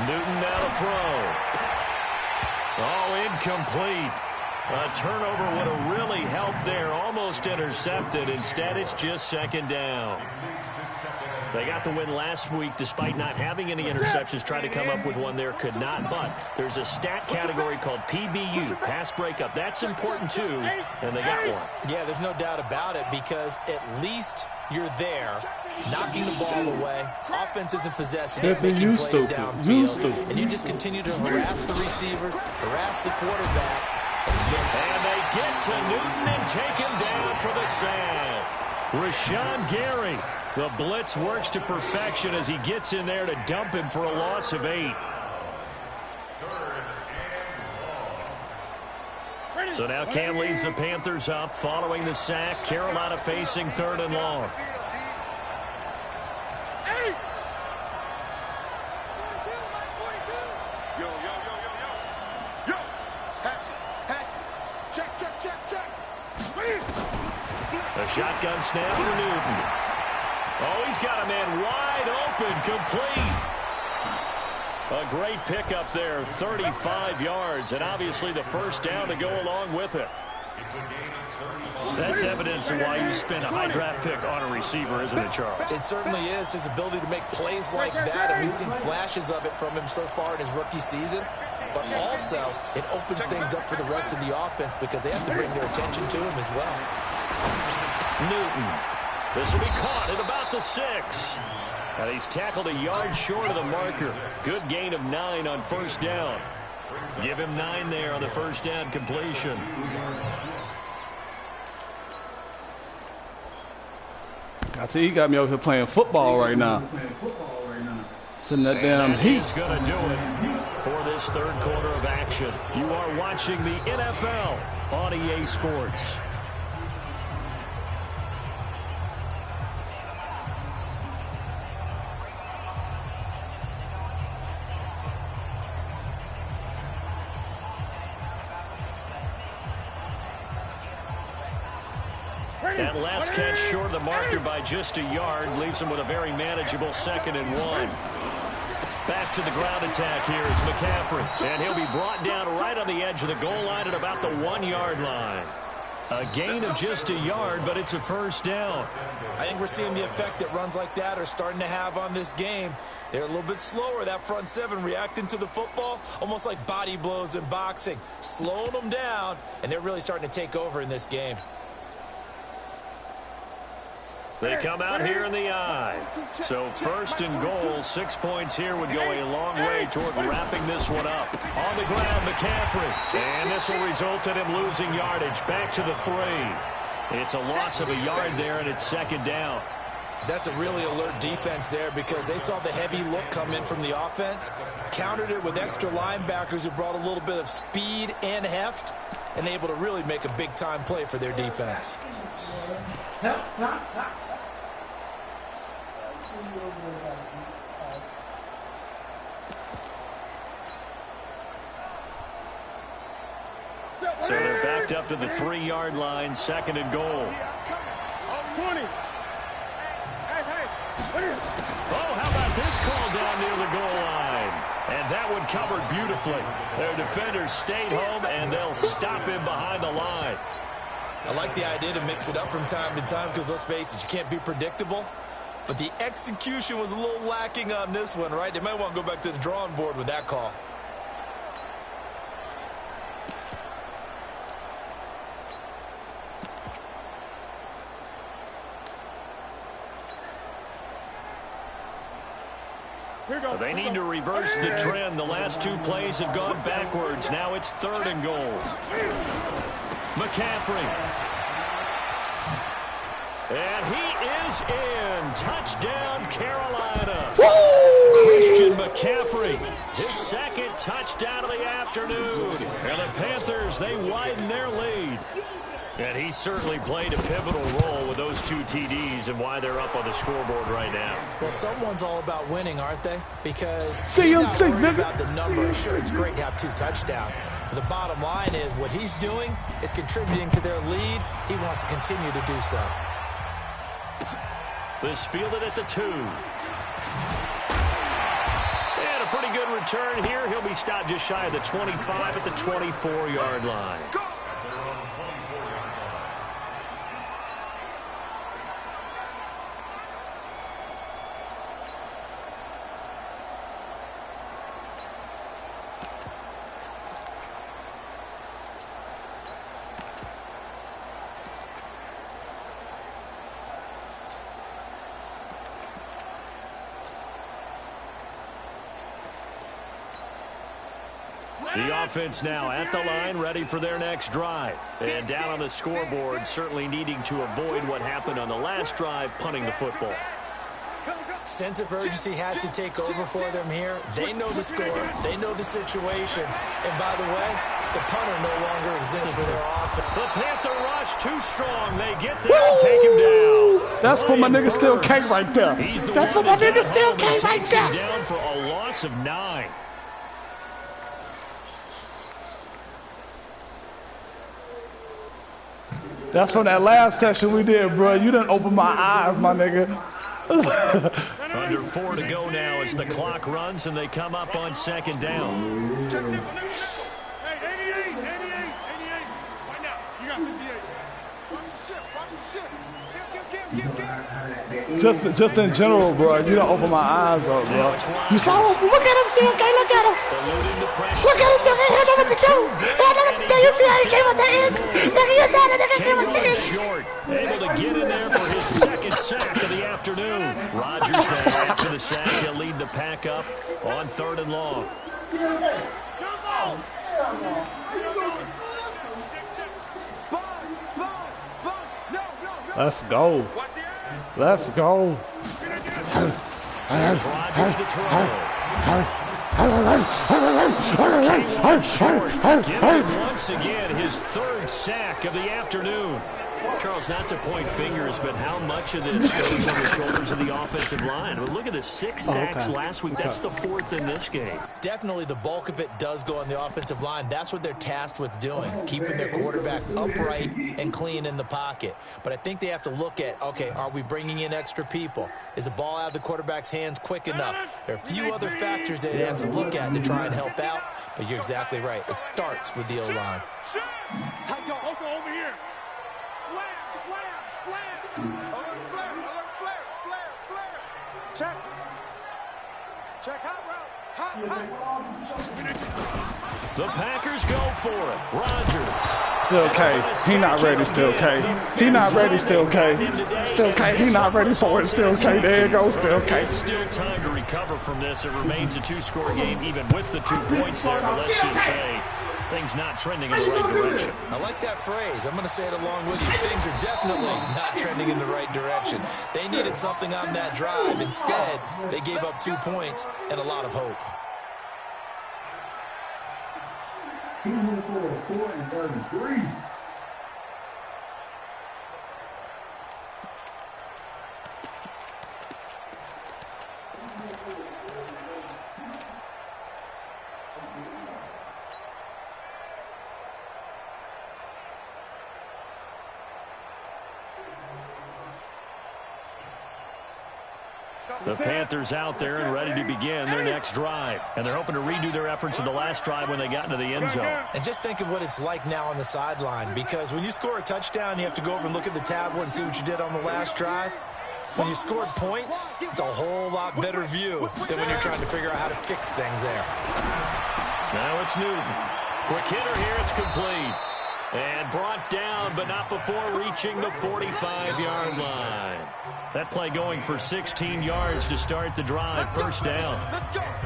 Speaker 1: Newton now to throw. Oh, incomplete. A turnover would have really helped there. Almost intercepted. Instead, it's just second down. They got the win last week despite not having any interceptions. Tried to come up with one there, could not. But there's a stat category called PBU, pass breakup. That's important too, and they got one.
Speaker 4: Yeah, there's no doubt about it because at least you're there, knocking the ball away. Offense isn't possessing it, making plays downfield. And you just continue to harass the receivers, harass the quarterback.
Speaker 1: And they get to Newton and take him down for the sack. Rashawn Gary. The blitz works to perfection as he gets in there to dump him for a loss of 8. So now Cam leads the Panthers up following the sack. Carolina facing 3rd and long. A shotgun snap for Newton. Oh, he's got a man wide open, complete. A great pickup there, 35 yards, and obviously the first down to go along with it. That's evidence of why you spend a high draft pick on a receiver, isn't it, Charles?
Speaker 4: It certainly is, his ability to make plays like that, and we've seen flashes of it from him so far in his rookie season. But also, it opens things up for the rest of the offense because they have to bring their attention to him as well.
Speaker 1: Newton. This will be caught at about the 6. And he's tackled a yard short of the marker. Good gain of 9 on first down. Give him 9 there on the first down completion.
Speaker 3: I tell you, he got me over here playing football right now. Sitting that damn heat.
Speaker 1: He's going to do it for this third quarter of action. You are watching the NFL on EA Sports. That last catch short of the marker by just a yard leaves him with a very manageable 2nd and 1. Back to the ground attack here is McCaffrey. And he'll be brought down right on the edge of the goal line at about the 1-yard line. A gain of just a yard, but it's a first down.
Speaker 4: I think we're seeing the effect that runs like that are starting to have on this game. They're a little bit slower, that front 7, reacting to the football, almost like body blows in boxing, slowing them down, and they're really starting to take over in this game.
Speaker 1: They come out here in the eye. So 1st and goal, 6 points here would go a long way toward wrapping this one up. On the ground, McCaffrey. And this will result in him losing yardage. Back to the 3. It's a loss of a yard there, and it's 2nd down.
Speaker 4: That's a really alert defense there because they saw the heavy look come in from the offense, countered it with extra linebackers who brought a little bit of speed and heft, and able to really make a big-time play for their defense.
Speaker 1: So they're backed up to the 3-yard line, 2nd and goal.
Speaker 2: 20.
Speaker 1: Oh, how about this call down near the goal line? And that one covered beautifully. Their defenders stayed home, and they'll stop him behind the line.
Speaker 4: I like the idea to mix it up from time to time because, let's face it, you can't be predictable. But the execution was a little lacking on this one, right? They might want to go back to the drawing board with that call.
Speaker 1: They need to reverse the trend. The last 2 plays have gone backwards. Now it's 3rd and goal. McCaffrey. And he is in. Touchdown, Carolina. Christian McCaffrey, his 2nd touchdown of the afternoon. And the Panthers, they widen their lead. And he certainly played a pivotal role with those 2 TDs and why they're up on the scoreboard right now.
Speaker 4: Well, someone's all about winning, aren't they? Because
Speaker 3: See
Speaker 4: he's
Speaker 3: him
Speaker 4: not
Speaker 3: sing,
Speaker 4: worried
Speaker 3: nigga.
Speaker 4: about the number. Sure, it's great to have 2 touchdowns. But the bottom line is what he's doing is contributing to their lead. He wants to continue to do so.
Speaker 1: This fielded at the 2. And a pretty good return here. He'll be stopped just shy of the 25 at the 24-yard line. The offense now at the line, ready for their next drive. And down on the scoreboard, certainly needing to avoid what happened on the last drive, punting the football.
Speaker 4: Sense of urgency has to take over for them here. They know the score. They know the situation. And by the way, the punter no longer exists for their offense.
Speaker 1: The Panther rush too strong. They get there and take him down.
Speaker 3: That's for my nigga Still K right there. That's for my nigga Still K right there.
Speaker 1: Down for a loss of 9.
Speaker 3: That's from that last session we did, bro. You done opened my eyes, my nigga.
Speaker 1: Under 4 to go now as the clock runs and they come up on 2nd down.
Speaker 2: Hey, 88. Right now, you got 58. Watch the shit.
Speaker 3: Just in general, bro. You done opened my eyes up, bro. You saw him? Look at him, Still K. Look at him. Look at him. He had nothing to do. You see how he came with the ends? Look at you saw that nigga came with the ends.
Speaker 1: Able to get in there for his second sack of the afternoon. Rodgers now after the sack. He'll lead the pack up on 3rd and long.
Speaker 3: Let's go. Let's go.
Speaker 1: Here's Rodgers to throw. Giving him once again his 3rd sack of the afternoon. Charles, not to point fingers, but how much of this goes on the shoulders of the offensive line? Well, look at the 6 sacks last week. That's the 4th in this game.
Speaker 4: Definitely the bulk of it does go on the offensive line. That's what they're tasked with doing, keeping their quarterback upright and clean in the pocket. But I think they have to look at, okay, are we bringing in extra people? Is the ball out of the quarterback's hands quick enough? There are a few other factors they have to look at to try and help out, but you're exactly right. It starts with the O-line.
Speaker 2: Tight go, over here. Slam. Alert, flare. Check. Hot route. Hot.
Speaker 1: The Packers go for it. Rodgers.
Speaker 3: Still K. He not ready. Still K. He not ready. Still K. Still K. He not ready for it. Still K. There you go. Still K.
Speaker 1: It's still time to recover from this. It remains a 2-score game, even with the 2 points there. But let's just say things not trending in the right direction.
Speaker 4: I like that phrase. I'm going to say it along with you. Things are definitely not trending in the right direction. They needed something on that drive. Instead, they gave up 2 points and a lot of hope.
Speaker 1: The Panthers out there and ready to begin their next drive. And they're hoping to redo their efforts in the last drive when they got into the end zone.
Speaker 4: And just think of what it's like now on the sideline, because when you score a touchdown, you have to go over and look at the tablet and see what you did on the last drive. When you scored points, it's a whole lot better view than when you're trying to figure out how to fix things there.
Speaker 1: Now it's Newton. Quick hitter here. It's complete. And brought down, but not before reaching the 45-yard line. That play going for 16 yards to start the drive. First down.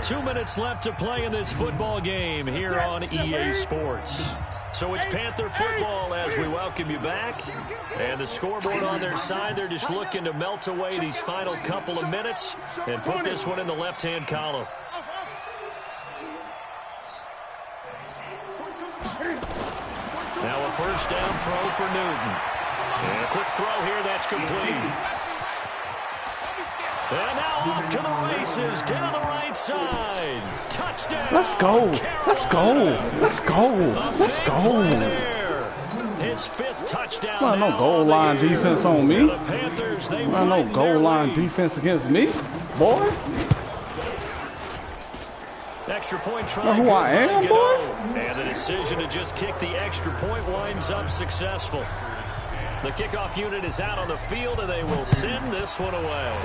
Speaker 1: 2 minutes left to play in this football game here on EA Sports. So it's Panther football as we welcome you back. And the scoreboard on their side, they're just looking to melt away these final couple of minutes and put this one in the left-hand column. Now a first down throw for Newton. And a quick throw here, that's complete. And now off to the races, down the right side. Touchdown.
Speaker 3: Let's go. Let's go. Let's go. Let's go.
Speaker 1: His 5th touchdown.
Speaker 3: Well, no goal line defense on me.
Speaker 1: The Panthers, they
Speaker 3: well, no goal line defense against me, boy.
Speaker 1: Extra point try.
Speaker 3: Know who I am, boy?
Speaker 1: And the decision to just kick the extra point winds up successful. The kickoff unit is out on the field, and they will send this one away.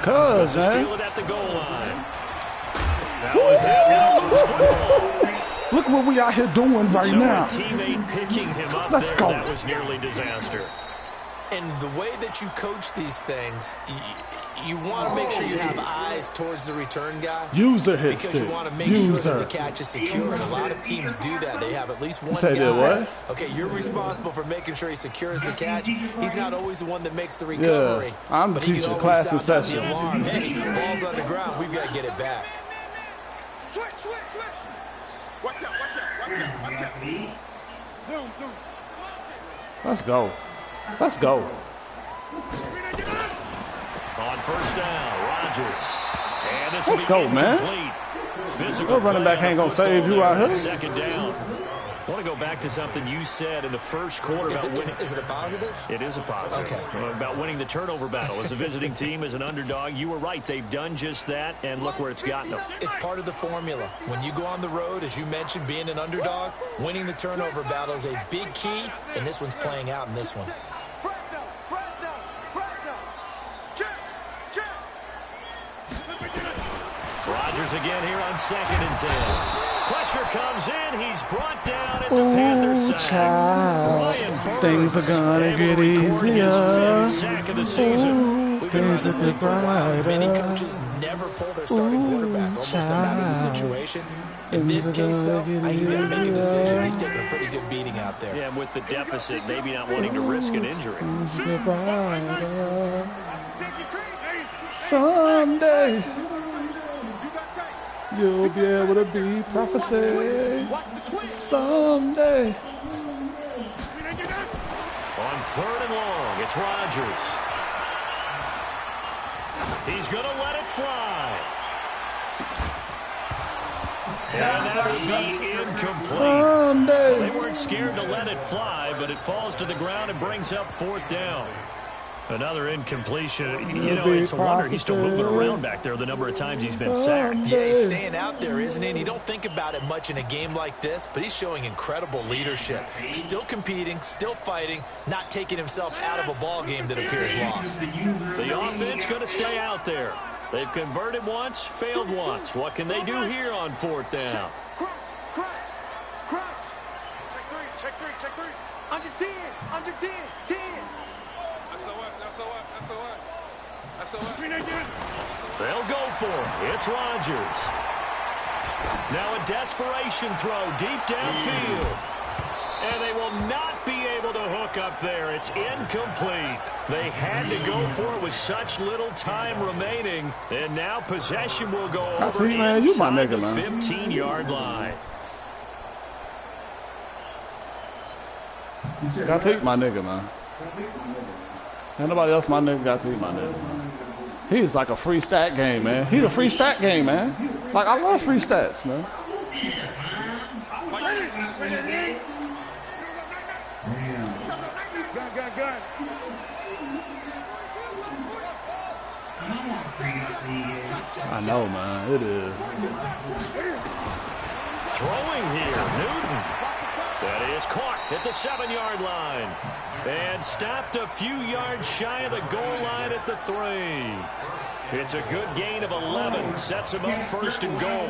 Speaker 3: Cuz, man.
Speaker 1: Feel it at the goal line.
Speaker 3: Look what we out here doing right now.
Speaker 1: Teammate picking him up.
Speaker 3: Let's go.
Speaker 1: That was nearly disaster.
Speaker 4: And the way that you coach these things, you want to make sure you have eyes towards the return guy.
Speaker 3: User hit
Speaker 4: because
Speaker 3: stick.
Speaker 4: you want to make sure that the catch is secure. And a lot of teams do that. They have at least one guy.
Speaker 3: What?
Speaker 4: Okay, you're responsible for making sure he secures the catch. He's not always the one that makes the recovery.
Speaker 3: Yeah, I'm teaching class in session.
Speaker 4: The alarm. Hey, ball's on the ground. We've got to get it back.
Speaker 2: Switch. Watch out. Zoom.
Speaker 3: Let's go. Let's go.
Speaker 1: On first down, Rodgers. And this
Speaker 3: Let's go, man. Your running back ain't gonna save you out here.
Speaker 1: Second down. I want to go back to something you said in the first quarter about winning.
Speaker 4: Is it a positive?
Speaker 1: It is a positive.
Speaker 4: Okay.
Speaker 1: About winning the turnover battle. As a visiting team, as an underdog, you were right. They've done just that, and look where it's gotten them.
Speaker 4: It's part of the formula. When you go on the road, as you mentioned, being an underdog, winning the turnover battle is a big key, and this one's playing out in this one.
Speaker 1: Rodgers again here on 2nd and 10. Pressure comes in. He's brought down. It's a Panther sack. Brian
Speaker 3: Things are gonna get easier.
Speaker 1: Sack of the season.
Speaker 4: We've been around this league for a while. Many coaches never pull their starting quarterback, almost no matter the situation. In this case, though, he's got to make a decision. He's taking a pretty good beating out there.
Speaker 1: Yeah, and with the deficit, maybe not wanting to risk an injury.
Speaker 3: Someday you'll be able to be prophecy. Someday.
Speaker 1: On 3rd and long, it's Rodgers. He's going to let it fly. And that would be incomplete. They weren't scared to let it fly, but it falls to the ground and brings up 4th down. Another incompletion. You know, it's a wonder he's still moving around back there the number of times he's been sacked.
Speaker 4: Yeah, he's staying out there, isn't he? And you don't think about it much in a game like this, but he's showing incredible leadership. Still competing, still fighting, not taking himself out of a ball game that appears lost.
Speaker 1: The offense going to stay out there. They've converted once, failed once. What can they do here on 4th down?
Speaker 2: Crouch. Check three. Under 10. 10. SOS.
Speaker 1: They'll go for it. It's Rodgers. Now a desperation throw deep downfield. And they will not be able to hook up there. It's incomplete. They had to go for it with such little time remaining. And now possession will go over inside the 15-yard line.
Speaker 3: Got to eat my nigga, man. Ain't nobody else my nigga got to eat my nigga, man. He's like a free stat game, man. He's a free stat game, man. Like, I love free stats, man.
Speaker 2: Gun.
Speaker 3: I know, man. It is.
Speaker 1: Throwing here, Newton. That is caught at the 7-yard line. And stopped a few yards shy of the goal line at the 3. It's a good gain of 11. Sets him up 1st and goal.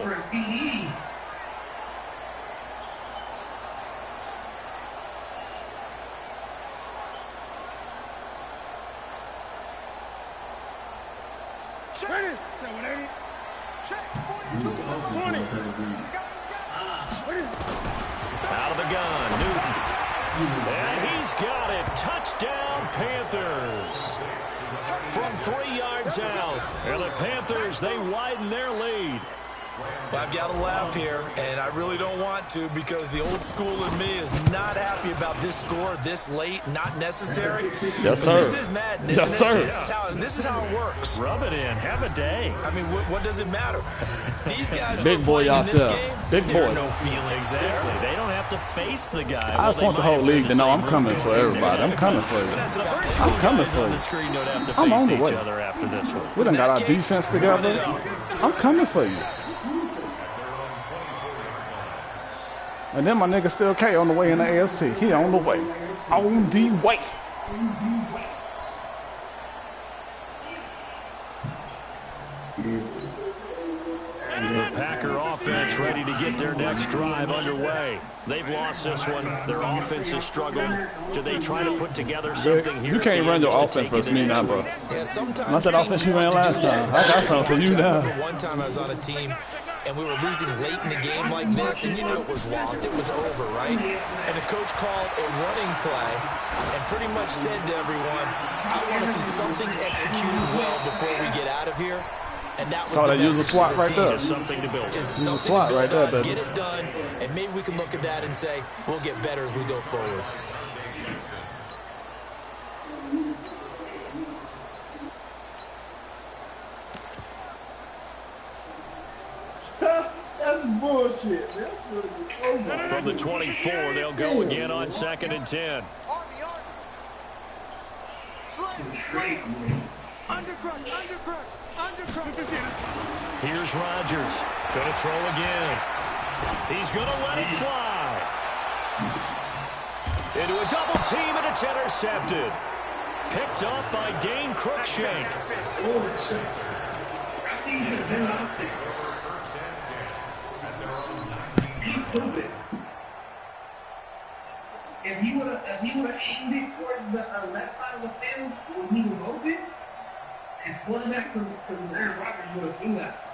Speaker 2: Ready? Check. 20.
Speaker 1: Out of the gun, Newton. And he's got it. Touchdown, Panthers. From 3 yards out. And the Panthers, they widen their lead.
Speaker 4: Well, I've got to laugh here, and I really don't want to because the old school in me is not happy about this score this late, not necessary.
Speaker 3: Yes, sir.
Speaker 4: This is Madden, isn't
Speaker 3: yes, sir.
Speaker 4: This is how it works.
Speaker 1: Rub it in. Have a day.
Speaker 4: I mean, what does it matter? These guys
Speaker 3: big boy out
Speaker 4: in this
Speaker 3: there.
Speaker 4: game,
Speaker 3: Big
Speaker 4: there
Speaker 3: boy.
Speaker 4: are no feelings there.
Speaker 1: They don't have to face the guy.
Speaker 3: I just want the whole league to know I'm coming for everybody. I'm coming for you. I'm coming for you. I'm on the way.
Speaker 1: After this one.
Speaker 3: We done got our defense together. I'm coming for you. And then my nigga Still K on the way in the AFC. He on the way. On the way.
Speaker 1: The Packer offense ready to get their next drive underway. They've lost this one. Their offense is struggling. Do they try to put together something here?
Speaker 3: You can't run your offense versus me now, bro.
Speaker 4: Yeah, sometimes
Speaker 3: not that offense you ran last time. I got something for you now.
Speaker 4: One time I was on a team and we were losing late in the game like this, and you knew it was lost. It was over, right? And the coach called a running play and pretty much said to everyone, I want to see something executed well before we get out of here. And that was the
Speaker 3: use a SWAT right there.
Speaker 1: Just something to build.
Speaker 4: Just
Speaker 3: use a
Speaker 4: something
Speaker 3: SWAT right there, baby.
Speaker 4: Get it done, and maybe we can look at that and say, we'll get better as we go forward.
Speaker 2: That's bullshit. That's what it is.
Speaker 1: From the 24, they'll go again on 2nd and 10. Here's Rodgers. Going to throw again. He's going to let it fly. Into a double team, and it's intercepted. Picked up by Dane Cruikshank.
Speaker 7: if he would have aimed it towards the left side of the field when he was open, his quarterback from Aaron Rodgers would have threw that.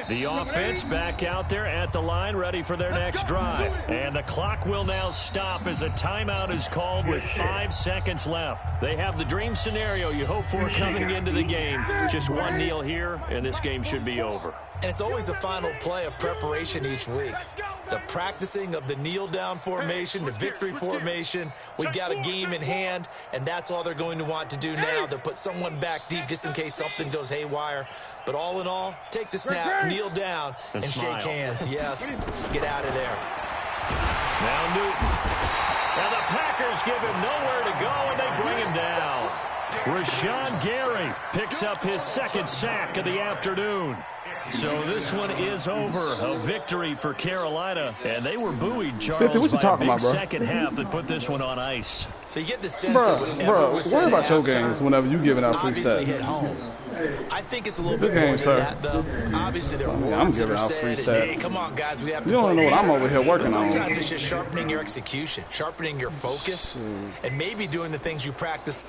Speaker 1: The offense back out there at the line, ready for their next drive. And the clock will now stop as a timeout is called with 5 seconds left. They have the dream scenario you hope for coming into the game. Just one kneel here, and this game should be over.
Speaker 4: And it's always the final play of preparation each week. The practicing of the kneel-down formation, the victory formation. We've got a game in hand, and that's all they're going to want to do now. They'll put someone back deep just in case something goes haywire. But all in all, take the snap, kneel down, and shake hands. Yes, get out of there.
Speaker 1: Now Newton. Now the Packers give him nowhere to go, and they bring him down. Rashawn Gary picks up his second sack of the afternoon. So this one is over. A victory for Carolina. And they were buoyed, Charles, by a big second half that put this one on ice.
Speaker 4: So you get the sense that whatever was said
Speaker 3: worry about your games whenever you giving out free
Speaker 4: obviously
Speaker 3: stats.
Speaker 4: hit home. I think it's a little bit
Speaker 3: Good game,
Speaker 4: more
Speaker 3: sir.
Speaker 4: than that, though. Obviously, there are
Speaker 3: I'm
Speaker 4: words that
Speaker 3: giving
Speaker 4: are
Speaker 3: out free
Speaker 4: said, and, hey,
Speaker 3: stats.
Speaker 4: come on, guys, we have to
Speaker 3: You don't
Speaker 4: play
Speaker 3: know what I'm
Speaker 4: better.
Speaker 3: over here working
Speaker 4: But
Speaker 3: on.
Speaker 4: sometimes it's just sharpening your execution, sharpening your focus, and maybe doing the things you practiced